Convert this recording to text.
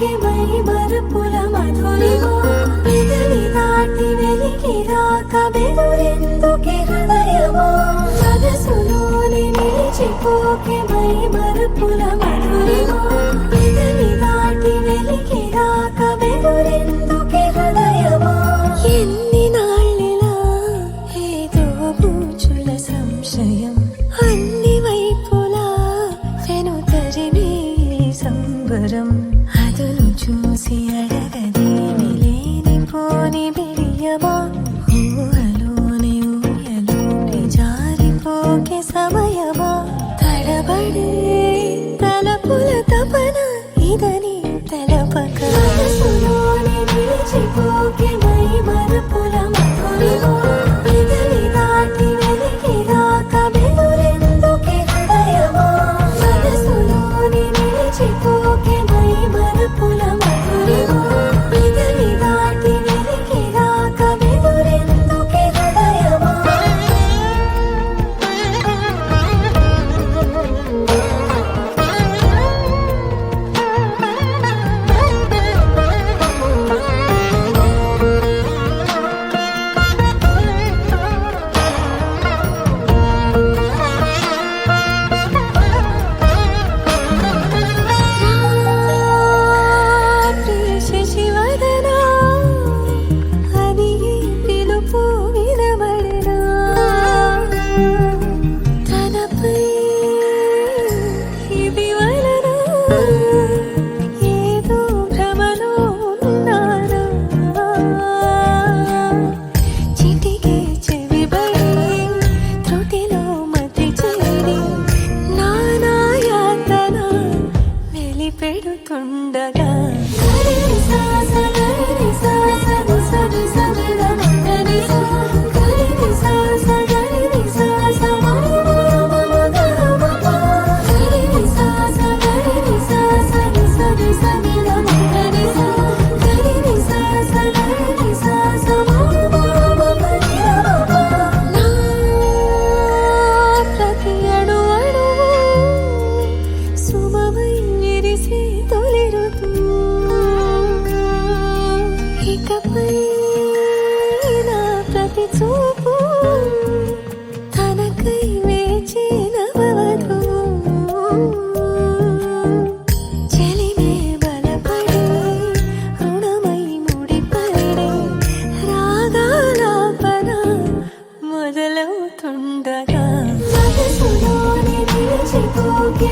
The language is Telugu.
నిలిచిపోకే మై మరపుల మధురిమా పెదవి దాటి వెలికి రాక బెదురెందుకే హృదయమా మనసులోని నిలిచిపోకే మై మరపుల మధురిమా పెదవి దాటి వెలికి రాక బెదురెందుకే హృదయమా ఎన్ని నాళ్ళిలా ఏదో పూచుల సంశయం అన్ని వైపులా వెనుతరిమే సంబరం అదును చూసి అడగదేమి లేనిపోని బిడియమా ఊహలోని ఊయలోని జారిపోకే సమయమా తడబడే తలపుల తపన ఇదని తెలపక మనసులోని నిలిచిపోకే మై మరపుల మధురిమా పెదవి దాటి వెలికి రాక బెదురెందుకే హృదయమా మనసులోని నిలిచిపోకే మై మరపుల మధురిమా పెదవి దాటి వెలికి రాక బెదురెందుకే హృదయమా శశివదనా అది పిలుపు వినబడనా తనపై ఇది వలన ఏదో భ్రమలో ఉన్నానా చిటికే చెవిబడి త్రుటిలో మతి చేరి నానాయాతన వెలిపెడుతుండగా ప్రతి అణు అణువు శుభమై విరిసే తొలి ఋతువు ఇకపై నా ప్రతి చూపు తనకై వేచి నవవధువు చెలిమే బలపడి రుణమై ముడిపడి రాగాలాపన మొదలవుతుండగా మనసులోని నిలిచిపోకే